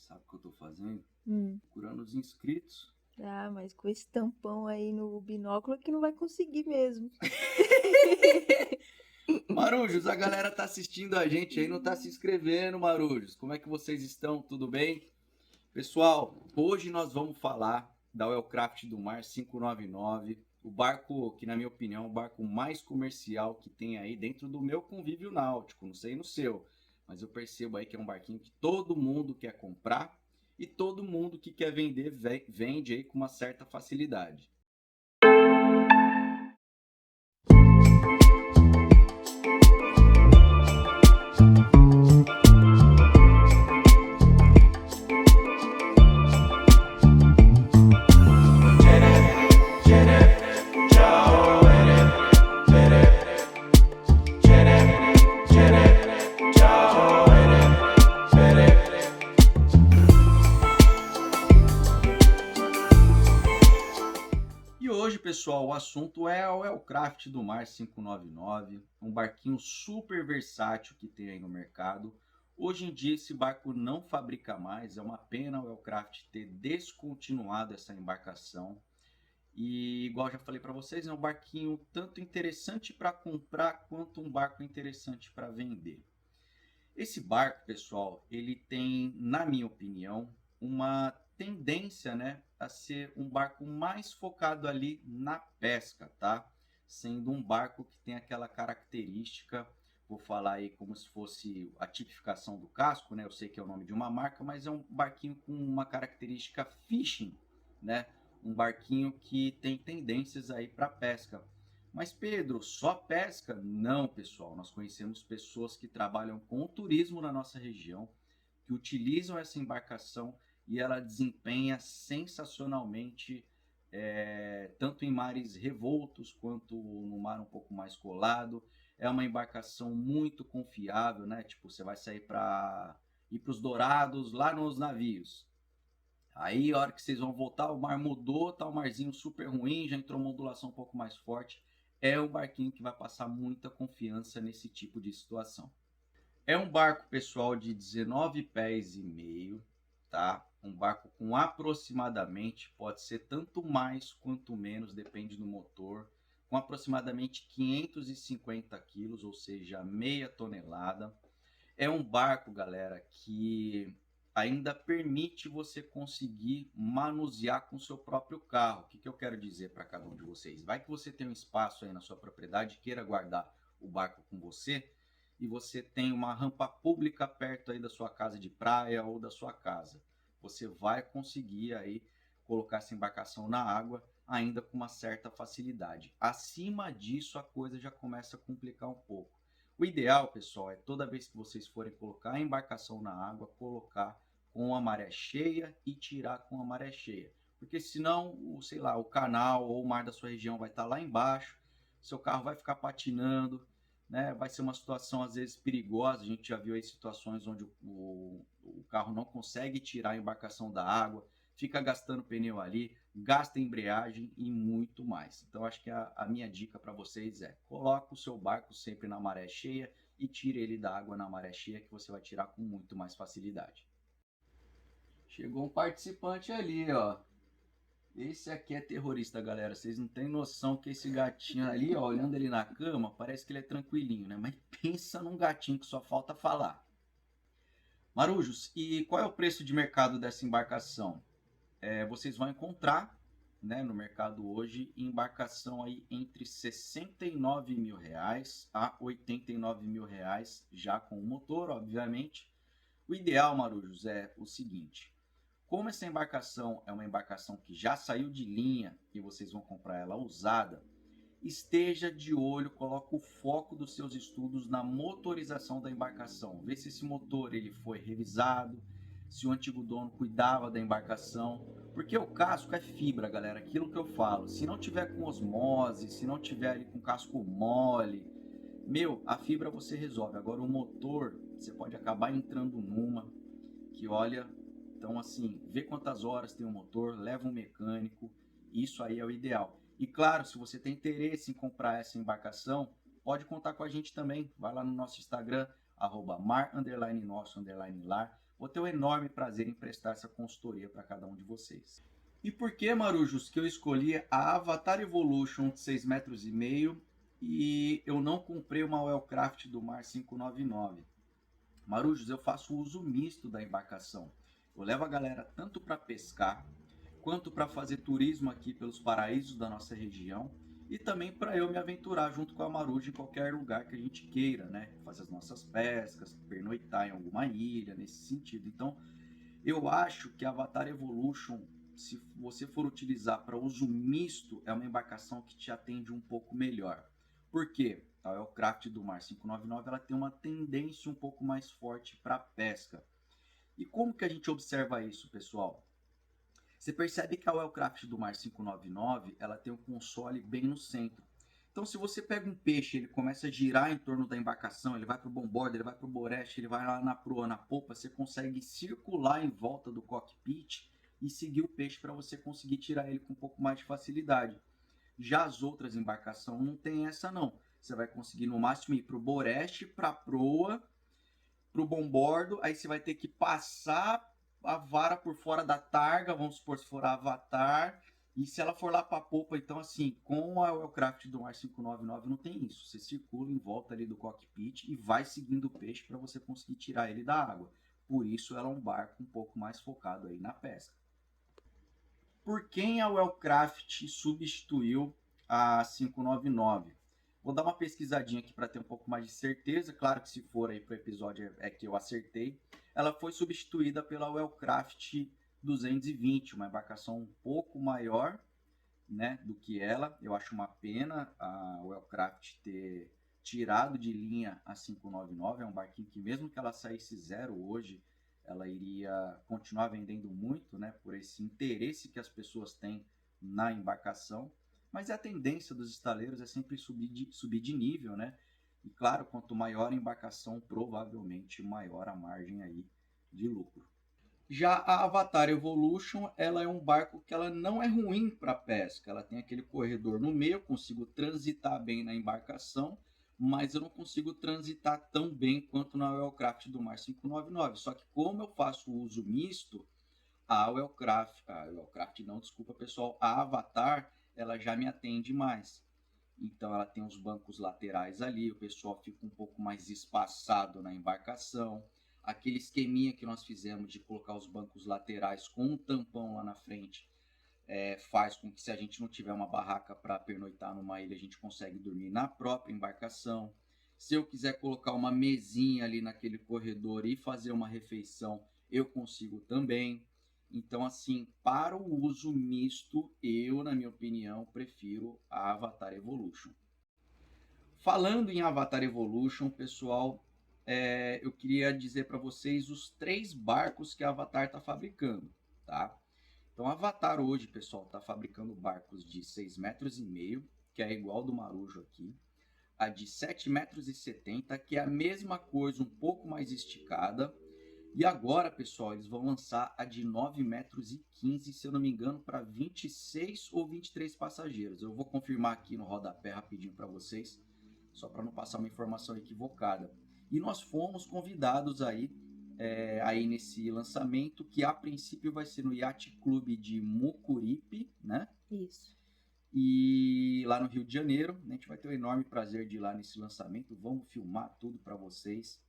Sabe o que eu tô fazendo? Hum. Procurando os inscritos. Ah, mas com esse tampão aí no binóculo é que não vai conseguir mesmo. Marujos, a galera tá assistindo a gente aí, não tá se inscrevendo, Marujos. Como é que vocês estão? Tudo bem? Pessoal, hoje nós vamos falar da Wellcraft do Mar 599, o barco que, na minha opinião, é o barco mais comercial que tem aí dentro do meu convívio náutico, não sei no seu, mas eu percebo aí que é um barquinho que todo mundo quer comprar e todo mundo que quer vender vende aí com uma certa facilidade. E hoje, pessoal, o assunto é o Wellcraft do Mar 599, um barquinho super versátil que tem aí no mercado. Hoje em dia esse barco não fabrica mais, é uma pena o Wellcraft ter descontinuado essa embarcação. E igual já falei para vocês, é um barquinho tanto interessante para comprar quanto um barco interessante para vender. Esse barco, pessoal, ele tem, na minha opinião, uma tendência, né, a ser um barco mais focado ali na pesca, tá? Sendo um barco que tem aquela característica, vou falar aí como se fosse a tipificação do casco, né? Eu sei que é o nome de uma marca, mas é um barquinho com uma característica fishing, né? Um barquinho que tem tendências aí para pesca. Mas Pedro, só pesca? Não, pessoal. Nós conhecemos pessoas que trabalham com o turismo na nossa região, que utilizam essa embarcação e ela desempenha sensacionalmente, tanto em mares revoltos quanto no mar um pouco mais colado. É uma embarcação muito confiável, né? Tipo, você vai sair para ir para os Dourados lá nos navios. Aí, a hora que vocês vão voltar, o mar mudou, tá um marzinho super ruim, já entrou uma ondulação um pouco mais forte. É um barquinho que vai passar muita confiança nesse tipo de situação. É um barco, pessoal, de 19 pés e meio, tá? Um barco com aproximadamente, pode ser tanto mais quanto menos, depende do motor, com aproximadamente 550 quilos, ou seja, meia tonelada. É um barco, galera, que ainda permite você conseguir manusear com o seu próprio carro. O que eu quero dizer para cada um de vocês? Vai que você tem um espaço aí na sua propriedade, queira guardar o barco com você, e você tem uma rampa pública perto aí da sua casa de praia ou da sua casa. Você vai conseguir aí colocar essa embarcação na água ainda com uma certa facilidade. Acima disso, a coisa já começa a complicar um pouco. O ideal, pessoal, é toda vez que vocês forem colocar a embarcação na água, colocar com a maré cheia e tirar com a maré cheia. Porque senão, sei lá, o canal ou o mar da sua região vai estar lá embaixo, seu carro vai ficar patinando, né? Vai ser uma situação às vezes perigosa. A gente já viu aí situações onde o carro não consegue tirar a embarcação da água, fica gastando pneu ali, gasta embreagem e muito mais. Então acho que a minha dica para vocês é: coloque o seu barco sempre na maré cheia e tire ele da água na maré cheia, que você vai tirar com muito mais facilidade. Chegou um participante ali, ó. Esse aqui é terrorista, galera. Vocês não têm noção que esse gatinho ali, ó, olhando ele na cama, parece que ele é tranquilinho, né? Mas pensa num gatinho que só falta falar. Marujos, e qual é o preço de mercado dessa embarcação? Vocês vão encontrar, né, no mercado hoje embarcação aí entre 69 mil reais a 89 mil reais, já com o motor, obviamente. O ideal, Marujos, é o seguinte: como essa embarcação é uma embarcação que já saiu de linha e vocês vão comprar ela usada, esteja de olho, coloque o foco dos seus estudos na motorização da embarcação. Vê se esse motor ele foi revisado, se o antigo dono cuidava da embarcação, porque o casco é fibra, galera, aquilo que eu falo. Se não tiver com osmose, se não tiver ali com casco mole, a fibra você resolve. Agora o motor, você pode acabar entrando numa que olha, então assim, vê quantas horas tem o motor, leva um mecânico, isso aí é o ideal. E claro, se você tem interesse em comprar essa embarcação, pode contar com a gente também. Vai lá no nosso Instagram, @mar_nosso_lar. vou ter um enorme prazer em prestar essa consultoria para cada um de vocês. E por que, Marujos, que eu escolhi a Avatar Evolution de 6,5 metros e eu não comprei uma Wellcraft do Mar 599? Marujos, eu faço uso misto da embarcação. Eu levo a galera tanto para pescar, quanto para fazer turismo aqui pelos paraísos da nossa região, e também para eu me aventurar junto com a Maruja em qualquer lugar que a gente queira, né? Fazer as nossas pescas, pernoitar em alguma ilha, nesse sentido. Então, eu acho que a Avatar Evolution, se você for utilizar para uso misto, é uma embarcação que te atende um pouco melhor. Por quê? A Wellcraft do Mar 599 ela tem uma tendência um pouco mais forte para pesca. E como que a gente observa isso, pessoal? Você percebe que a Wellcraft do Mar 599 ela tem um console bem no centro. Então, se você pega um peixe, ele começa a girar em torno da embarcação, ele vai para o bombordo, ele vai para o boreste, ele vai lá na proa, na popa, você consegue circular em volta do cockpit e seguir o peixe para você conseguir tirar ele com um pouco mais de facilidade. Já as outras embarcações não tem essa não. Você vai conseguir no máximo ir para o boreste, para a proa, para o bombordo, aí você vai ter que passar a vara por fora da targa, vamos supor se for a Avatar, e se ela for lá para a popa, então assim, com a Wellcraft do Mar 599 não tem isso. Você circula em volta ali do cockpit e vai seguindo o peixe para você conseguir tirar ele da água. Por isso ela é um barco um pouco mais focado aí na pesca. Por quem a Wellcraft substituiu a 599? Vou dar uma pesquisadinha aqui para ter um pouco mais de certeza. Claro que se for aí para o episódio é que eu acertei. Ela foi substituída pela Wellcraft 220, uma embarcação um pouco maior, né, do que ela. Eu acho uma pena a Wellcraft ter tirado de linha a 599. É um barquinho que mesmo que ela saísse zero hoje, ela iria continuar vendendo muito, né, por esse interesse que as pessoas têm na embarcação. Mas a tendência dos estaleiros é sempre subir de nível, né? E claro, quanto maior a embarcação, provavelmente maior a margem aí de lucro. Já a Avatar Evolution, ela é um barco que ela não é ruim para pesca. Ela tem aquele corredor no meio, eu consigo transitar bem na embarcação, mas eu não consigo transitar tão bem quanto na Wellcraft do Mar 599. Só que como eu faço uso misto, a Wellcraft não, desculpa pessoal, a Avatar, ela já me atende mais. Então ela tem os bancos laterais ali, o pessoal fica um pouco mais espaçado na embarcação. Aquele esqueminha que nós fizemos de colocar os bancos laterais com um tampão lá na frente faz com que, se a gente não tiver uma barraca para pernoitar numa ilha, a gente consegue dormir na própria embarcação. Se eu quiser colocar uma mesinha ali naquele corredor e fazer uma refeição, eu consigo também. Então, assim, para o uso misto, eu, na minha opinião, prefiro a Avatar Evolution. Falando em Avatar Evolution, pessoal, eu queria dizer para vocês os 3 barcos que a Avatar está fabricando, tá? Então, a Avatar hoje, pessoal, está fabricando barcos de 6,5 metros, que é igual do Marujo aqui. A de 7,70 metros, que é a mesma coisa, um pouco mais esticada. E agora, pessoal, eles vão lançar a de 9,15 metros, se eu não me engano, para 26 ou 23 passageiros. Eu vou confirmar aqui no rodapé rapidinho para vocês, só para não passar uma informação equivocada. E nós fomos convidados aí nesse lançamento, que a princípio vai ser no Yacht Club de Mucuripe, né? Isso. E lá no Rio de Janeiro, a gente vai ter o enorme prazer de ir lá nesse lançamento. Vamos filmar tudo para vocês.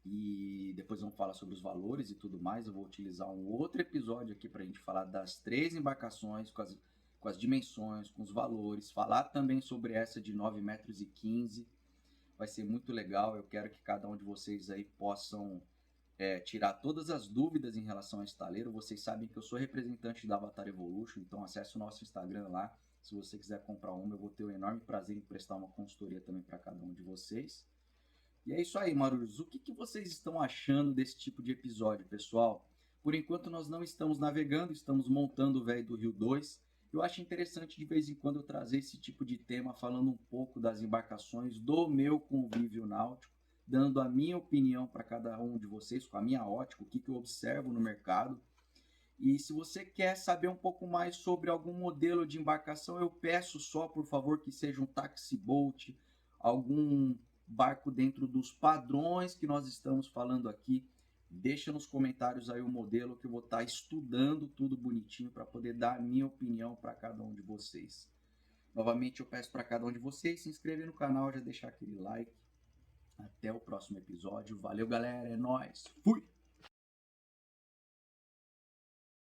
E depois vamos falar sobre os valores e tudo mais. Eu vou utilizar um outro episódio aqui para a gente falar das 3 embarcações, com as dimensões, com os valores. Falar também sobre essa de 9,15 metros. Vai ser muito legal. Eu quero que cada um de vocês aí possam tirar todas as dúvidas em relação ao estaleiro. Vocês sabem que eu sou representante da Avatar Evolution, então acesse o nosso Instagram lá. Se você quiser comprar uma, eu vou ter o enorme prazer em prestar uma consultoria também para cada um de vocês. E é isso aí, Marujos. O que vocês estão achando desse tipo de episódio, pessoal? Por enquanto nós não estamos navegando, estamos montando o Velho do Rio 2. Eu acho interessante de vez em quando eu trazer esse tipo de tema, falando um pouco das embarcações do meu convívio náutico, dando a minha opinião para cada um de vocês, com a minha ótica, o que eu observo no mercado. E se você quer saber um pouco mais sobre algum modelo de embarcação, eu peço só, por favor, que seja um taxi boat, algum barco dentro dos padrões que nós estamos falando aqui. Deixa nos comentários aí o modelo que eu vou estar estudando tudo bonitinho para poder dar a minha opinião para cada um de vocês. Novamente eu peço para cada um de vocês se inscrever no canal, já deixar aquele like. Até o próximo episódio. Valeu, galera. É nóis. Fui!